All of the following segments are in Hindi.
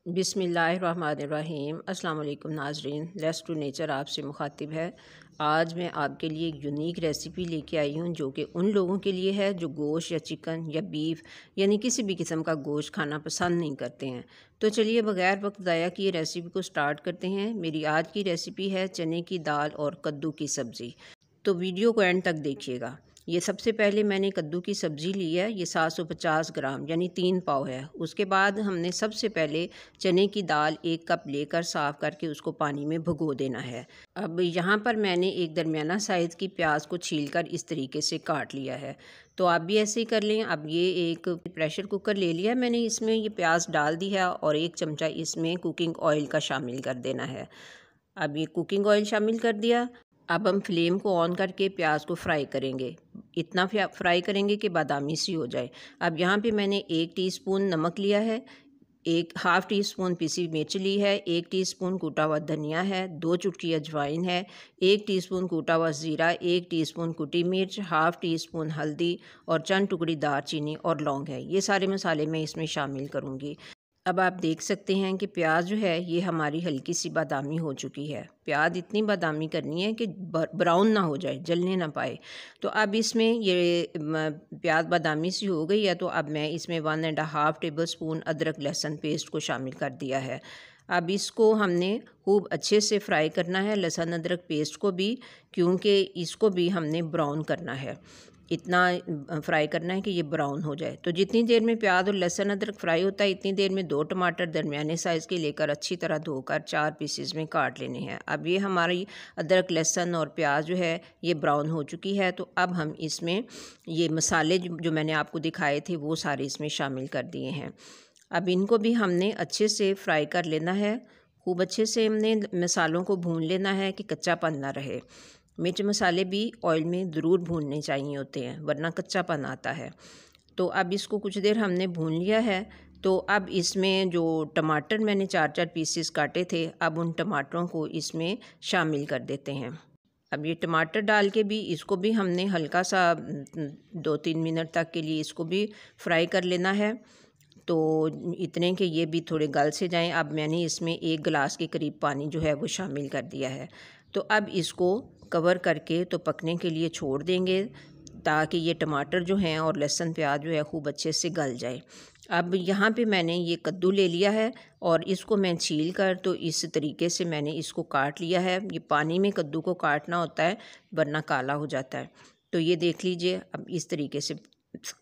बिस्मिल्लाहिर्रहमानिर्रहीम। अस्सलाम वालेकुम नाजरीन, लेट्स टू नेचर आपसे मुखातिब है। आज मैं आपके लिए एक यूनिक रेसिपी लेके आई हूँ जो कि उन लोगों के लिए है जो गोश्त या चिकन या बीफ यानी किसी भी किस्म का गोश्त खाना पसंद नहीं करते हैं। तो चलिए बग़ैर वक्त ज़ाया किए रेसिपी को स्टार्ट करते हैं। मेरी आज की रेसिपी है चने की दाल और कद्दू की सब्ज़ी। तो वीडियो को एंड तक देखिएगा। ये सबसे पहले मैंने कद्दू की सब्ज़ी ली है, ये 750 ग्राम यानी 3 पाव है। उसके बाद हमने सबसे पहले चने की दाल 1 कप लेकर साफ़ करके उसको पानी में भिगो देना है। अब यहाँ पर मैंने एक दरमियाना साइज़ की प्याज को छीलकर इस तरीके से काट लिया है। तो आप भी ऐसे ही कर लें। अब ये एक प्रेशर कुकर ले लिया मैंने, इसमें ये प्याज डाल दी है और 1 चमचा इसमें कुकिंग ऑयल का शामिल कर देना है। अब ये कुकिंग ऑयल शामिल कर दिया। अब हम फ्लेम को ऑन करके प्याज को फ्राई करेंगे। इतना फ्राई करेंगे कि बादामी सी हो जाए। अब यहाँ पे मैंने 1 टीस्पून नमक लिया है, एक हाफ़ टी स्पून पिसी मिर्च ली है, 1 टीस्पून कूटा हुआ धनिया है, 2 चुटकी अजवाइन है, 1 टीस्पून कूटा हुआ ज़ीरा, 1 टीस्पून कुटी मिर्च, हाफ़ टी स्पून हल्दी और चंद टुकड़ी दालचीनी और लौंग है। ये सारे मसाले मैं इसमें शामिल करूँगी। अब आप देख सकते हैं कि प्याज जो है ये हमारी हल्की सी बादामी हो चुकी है। प्याज इतनी बादामी करनी है कि ब्राउन ना हो जाए, जलने ना पाए। तो अब इसमें ये प्याज बादामी सी हो गई है, तो अब मैं इसमें 1.5 टेबल स्पून अदरक लहसुन पेस्ट को शामिल कर दिया है। अब इसको हमने खूब अच्छे से फ्राई करना है, लहसुन अदरक पेस्ट को भी, क्योंकि इसको भी हमने ब्राउन करना है। इतना फ्राई करना है कि ये ब्राउन हो जाए। तो जितनी देर में प्याज और लहसुन अदरक फ्राई होता है, इतनी देर में 2 टमाटर दरमियाने साइज़ के लेकर अच्छी तरह धोकर 4 पीसेस में काट लेने हैं। अब ये हमारी अदरक लहसुन और प्याज जो है ये ब्राउन हो चुकी है। तो अब हम इसमें ये मसाले जो मैंने आपको दिखाए थे वो सारे इसमें शामिल कर दिए हैं। अब इनको भी हमने अच्छे से फ्राई कर लेना है। खूब अच्छे से हमने मसालों को भून लेना है कि कच्चापन ना रहे। मिर्च मसाले भी ऑयल में ज़रूर भूनने चाहिए होते हैं, वरना कच्चापन आता है। तो अब इसको कुछ देर हमने भून लिया है। तो अब इसमें जो टमाटर मैंने 4-4 पीसेस काटे थे, अब उन टमाटरों को इसमें शामिल कर देते हैं। अब ये टमाटर डाल के भी इसको भी हमने हल्का सा 2-3 मिनट तक के लिए इसको भी फ्राई कर लेना है। तो इतने के ये भी थोड़े गल से जाएं। अब मैंने इसमें 1 गिलास के करीब पानी जो है वो शामिल कर दिया है। तो अब इसको कवर करके तो पकने के लिए छोड़ देंगे, ताकि ये टमाटर जो हैं और लहसुन प्याज जो है खूब अच्छे से गल जाए। अब यहाँ पे मैंने ये कद्दू ले लिया है और इसको मैं छील कर तो इस तरीके से मैंने इसको काट लिया है। ये पानी में कद्दू को काटना होता है, वरना काला हो जाता है। तो ये देख लीजिए, अब इस तरीके से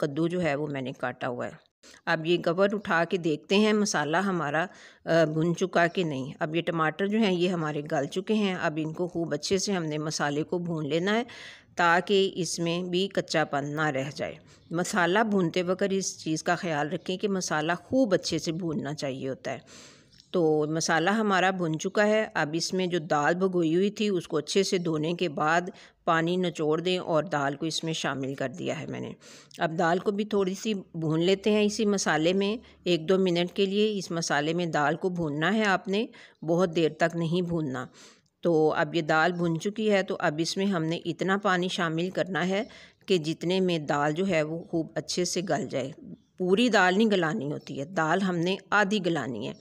कद्दू जो है वो मैंने काटा हुआ है। अब ये कवर उठा के देखते हैं मसाला हमारा भुन चुका कि नहीं। अब ये टमाटर जो हैं ये हमारे गल चुके हैं। अब इनको खूब अच्छे से हमने मसाले को भून लेना है, ताकि इसमें भी कच्चापन ना रह जाए। मसाला भूनते वक्त इस चीज़ का ख्याल रखें कि मसाला खूब अच्छे से भूनना चाहिए होता है। तो मसाला हमारा भुन चुका है। अब इसमें जो दाल भिगोई हुई थी उसको अच्छे से धोने के बाद पानी निचोड़ दें और दाल को इसमें शामिल कर दिया है मैंने। अब दाल को भी थोड़ी सी भून लेते हैं इसी मसाले में 1-2 मिनट के लिए। इस मसाले में दाल को भूनना है आपने, बहुत देर तक नहीं भूनना। तो अब ये दाल भुन चुकी है। तो अब इसमें हमने इतना पानी शामिल करना है कि जितने में दाल जो है वो खूब अच्छे से गल जाए। पूरी दाल नहीं गलानी होती है, दाल हमने आधी गलानी है।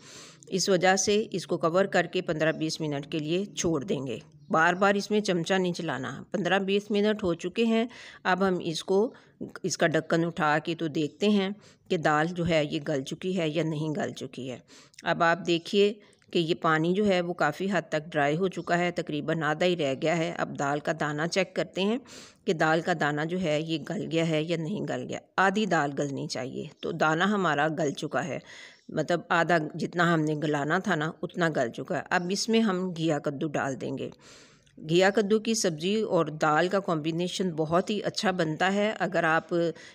इस वजह से इसको कवर करके 15-20 मिनट के लिए छोड़ देंगे। बार बार इसमें चमचा नहीं चलाना। 15-20 मिनट हो चुके हैं। अब हम इसका ढक्कन उठा के तो देखते हैं कि दाल जो है ये गल चुकी है या नहीं गल चुकी है। अब आप देखिए कि ये पानी जो है वो काफ़ी हद तक ड्राई हो चुका है, तकरीबन आधा ही रह गया है। अब दाल का दाना चेक करते हैं कि दाल का दाना जो है ये गल गया है या नहीं गल गया। आधी दाल गलनी चाहिए। तो दाना हमारा गल चुका है, मतलब आधा जितना हमने गलाना था ना उतना गल चुका है। अब इसमें हम घिया कद्दू डाल देंगे। घिया कद्दू की सब्ज़ी और दाल का कॉम्बिनेशन बहुत ही अच्छा बनता है। अगर आप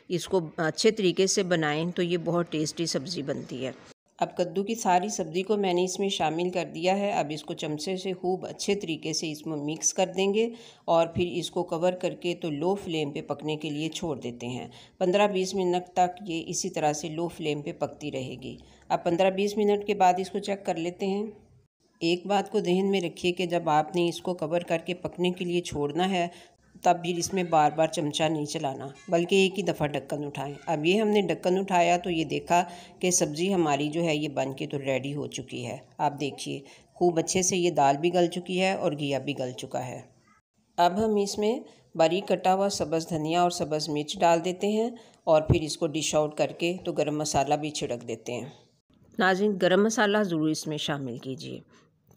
इसको अच्छे तरीके से बनाएं तो ये बहुत टेस्टी सब्ज़ी बनती है। अब कद्दू की सारी सब्ज़ी को मैंने इसमें शामिल कर दिया है। अब इसको चमचे से खूब अच्छे तरीके से इसमें मिक्स कर देंगे और फिर इसको कवर करके तो लो फ्लेम पे पकने के लिए छोड़ देते हैं। 15-20 मिनट तक ये इसी तरह से लो फ्लेम पे पकती रहेगी। अब 15-20 मिनट के बाद इसको चेक कर लेते हैं। एक बात को ध्यान में रखिए कि जब आपने इसको कवर करके पकने के लिए छोड़ना है तब भी इसमें बार बार चमचा नहीं चलाना, बल्कि एक ही दफ़ा ढक्कन उठाएं। अब ये हमने ढक्कन उठाया तो ये देखा कि सब्ज़ी हमारी जो है ये बन के तो रेडी हो चुकी है। आप देखिए खूब अच्छे से ये दाल भी गल चुकी है और घिया भी गल चुका है। अब हम इसमें बारीक कटा हुआ सब्ज़ धनिया और सब्ज़ मिर्च डाल देते हैं और फिर इसको डिश आउट करके तो गरम मसाला भी छिड़क देते हैं। नाज़रीन, गरम मसाला ज़रूर इसमें शामिल कीजिए,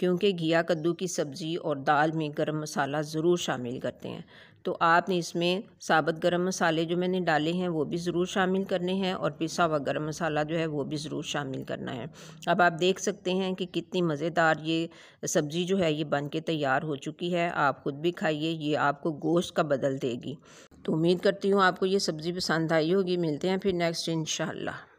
क्योंकि घिया कद्दू की सब्ज़ी और दाल में गरम मसाला ज़रूर शामिल करते हैं। तो आपने इसमें साबुत गरम मसाले जो मैंने डाले हैं वो भी ज़रूर शामिल करने हैं और पिसा हुआ गरम मसाला जो है वो भी ज़रूर शामिल करना है। अब आप देख सकते हैं कि कितनी मज़ेदार ये सब्ज़ी जो है ये बन के तैयार हो चुकी है। आप ख़ुद भी खाइए, ये आपको गोश्त का बदल देगी। तो उम्मीद करती हूँ आपको ये सब्ज़ी पसंद आई होगी। मिलते हैं फिर नेक्स्ट इंशाअल्लाह।